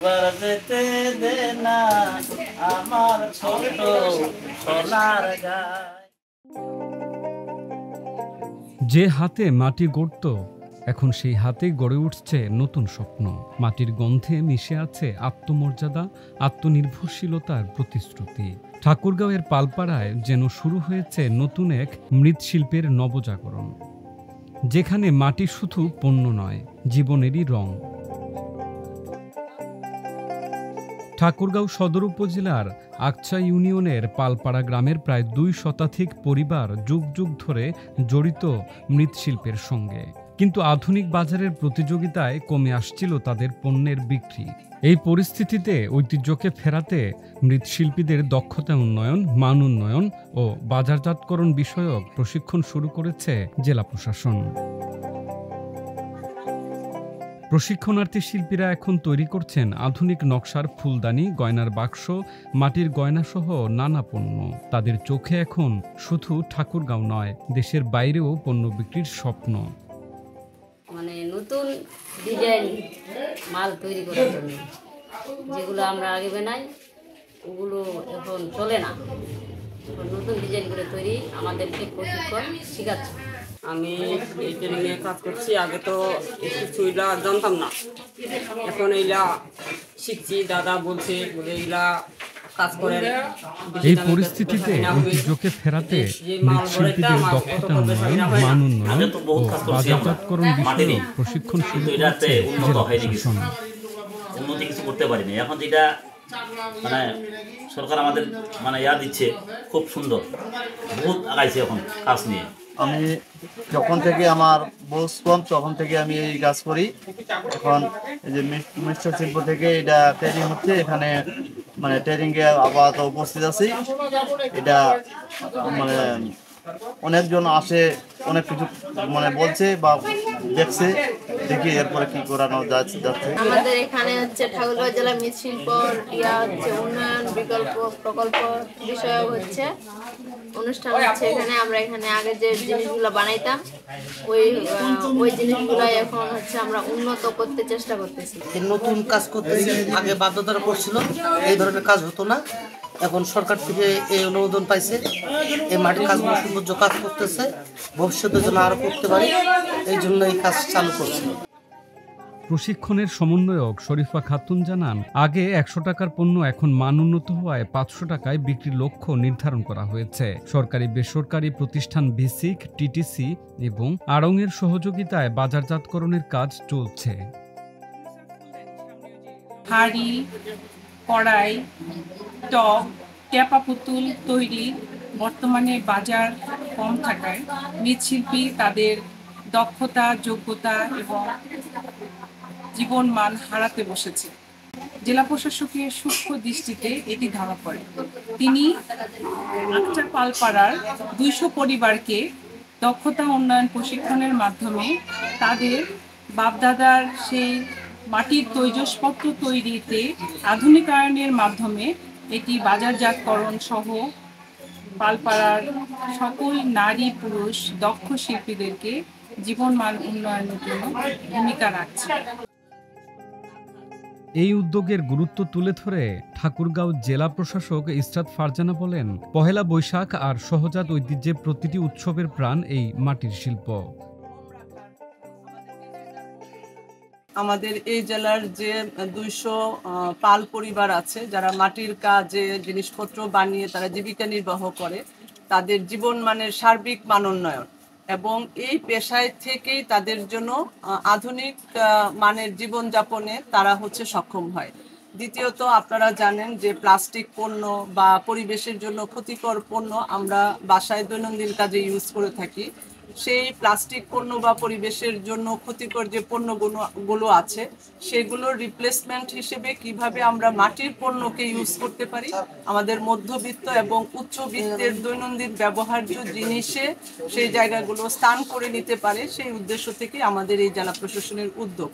এবার যেতে দে না আমার ছোট সোনার গায়। যে হাতে মাটি গড়ত, এখন সেই হাতে গড়ে উঠছে নতুন স্বপ্ন। মাটির গন্ধে মিশে আছে আত্মমর্যাদা, আত্মনির্ভরশীলতার প্রতিশ্রুতি। ঠাকুরগাঁওয়ের পালপাড়ায় যেন শুরু হয়েছে নতুন এক মৃৎশিল্পের নবজাগরণ, যেখানে মাটি শুধু পণ্য নয়, জীবনেরই রং। ঠাকুরগাঁও সদর উপজেলার আকছা ইউনিয়নের পালপাড়া গ্রামের প্রায় ২ শতাধিক পরিবার যুগ যুগ ধরে জড়িত মৃৎশিল্পের সঙ্গে। কিন্তু আধুনিক বাজারের প্রতিযোগিতায় কমে আসছিল তাদের পণ্যের বিক্রি। এই পরিস্থিতিতে ঐতিহ্যকে ফেরাতে মৃৎশিল্পীদের দক্ষতা উন্নয়ন, মান উন্নয়ন ও বাজারজাতকরণ বিষয়ক প্রশিক্ষণ শুরু করেছে জেলা প্রশাসন। প্রশিক্ষণার্থী শিল্পীরা এখন তৈরি করছেন আধুনিক নকশার ফুলদানি, গয়নার বাক্স, মাটির গয়নাসহ নানা পণ্য। তাদের চোখে এখন শুধু ঠাকুরগাঁও নয়, দেশের বাইরেও পণ্য বিক্রির স্বপ্ন। নতুন ডিজাইন মাল তৈরি করার জন্য যেগুলো আমরা আগে বানাই ওগুলো এখন চলে না। নতুন ডিজাইন করে তৈরি আমাদেরকে প্রশিক্ষণ শেখাচ্ছে। আমি এই ট্রেনিংয়ে কাজ করছি। আগে তো কিছুইলা জানতাম না, এখন এইলা শিখছি। দাদা বলছে এইলা কাজ করে। এই পরিস্থিতিতে ঐতিহ্যকে ফেরাতে মৃৎশিল্পীদের দক্ষতা উন্নয়ন, মান উন্নয়ন ও বাজারজাতকরণ বিষয়ে প্রশিক্ষণ শুরু করেছে জেলা প্রশাসন। উন্নতি কিছু করতে পারিনি, এখন যেটা সরকার আমাদের দিচ্ছে, খুব সুন্দর, বহুত আগাইছে এখন কাজ নিয়ে। আমি যখন থেকে আমার বয়স কম তখন থেকে আমি এই কাজ করি। এখন এই যে মৃৎশিল্প থেকে এটা ট্রেনিং হচ্ছে, এখানে ট্রেনিংয়ে আপাতত উপস্থিত আছি। এটা অনেকজন আসে, অনেক কিছু বলছে বা দেখছে, দেখি এরপরে কি করানো যাচ্ছে। আমাদের এখানে ঠাকুরগাঁও জেলা মৃৎশিল্প উন্নয়ন বিকল্প প্রকল্প বিষয়ক অনুষ্ঠান হচ্ছে। এখানে আমরা আগে যে জিনিসগুলো বানাইতাম ওই জিনিসগুলো এখন আমরা উন্নত করতে চেষ্টা করতেছি। নতুন কাজ করতেছি, আগে বাধ্যতারা করছিল, এই ধরনের কাজ হতো না। এখন সরকার থেকে এই অনুমোদন পাইছে, এই মাটির কাজগুলো সৌন্দর্য কাজ করতেছে, ভবিষ্যতে যেন আরো করতে পারি, এই জন্য এই কাজ চালু করছে। প্রশিক্ষণের সমন্বয়ক শরীফা খাতুন জানান, আগে ১০০ টাকার পণ্য এখন মান উন্নত হওয়ায় ৫০০ টাকায় বিক্রির লক্ষ্য নির্ধারণ করা হয়েছে। সরকারি বেসরকারি প্রতিষ্ঠান ভিসিক, টিটিসি এবং আড়ং-এর সহযোগিতায় বাজারজাতকরণের কাজ চলছে। হাঁড়ি, কড়াই, টব, ট্যাপা পুতুল তৈরি বর্তমানে বাজার কম থাকায় মৃৎশিল্পী তাদের দক্ষতা, যোগ্যতা এবং জীবন মান হারাতে বসেছে। জেলা প্রশাসকের সূক্ষ্ম দৃষ্টিতে এটি ধরা পড়ে। তিনি আকছা পালপাড়ার ২০০ পরিবারকে দক্ষতা উন্নয়ন প্রশিক্ষণের মাধ্যমে তাদের বাপদাদার সেই মাটির তৈজসপত্র তৈরিতে আধুনিকায়নের মাধ্যমে এটি বাজারজাতকরণ সহ পালপাড়ার সকল নারী পুরুষ দক্ষ শিল্পীদেরকে জীবনমান উন্নয়নের জন্য ভূমিকা রাখছে। এই উদ্যোগের গুরুত্ব তুলে ধরে ঠাকুরগাঁও জেলা প্রশাসক ইসরাত ফারজানা বলেন, পহেলা বৈশাখ আর সহজাত ঐতিহ্যের প্রতিটি উৎসবের প্রাণ এই মাটির শিল্প। আমাদের এই জেলার যে ২০০ পাল পরিবার আছে, যারা মাটির কাজে জিনিসপত্র বানিয়ে তারা জীবিকা নির্বাহ করে, তাদের জীবন মানের সার্বিক মান উন্নয়ন এবং এই পেশায় থেকেই তাদের জন্য আধুনিক মানের জীবনযাপনে তারা সক্ষম হয়। দ্বিতীয়ত, আপনারা জানেন যে প্লাস্টিক পণ্য বা পরিবেশের জন্য ক্ষতিকর পণ্য আমরা বাসায় দৈনন্দিন কাজে ইউজ করে থাকি। সেই প্লাস্টিক পণ্য বা পরিবেশের জন্য ক্ষতিকর যে পণ্যগুলো আছে সেগুলোর রিপ্লেসমেন্ট হিসেবে কিভাবে আমরা মাটির পণ্যকে ইউজ করতে পারি, আমাদের মধ্যবিত্ত এবং উচ্চবিত্তের দৈনন্দিন ব্যবহার্য জিনিসে সেই জায়গাগুলো স্থান করে নিতে পারে, সেই উদ্দেশ্য থেকে আমাদের এই জেলা প্রশাসনের উদ্যোগ।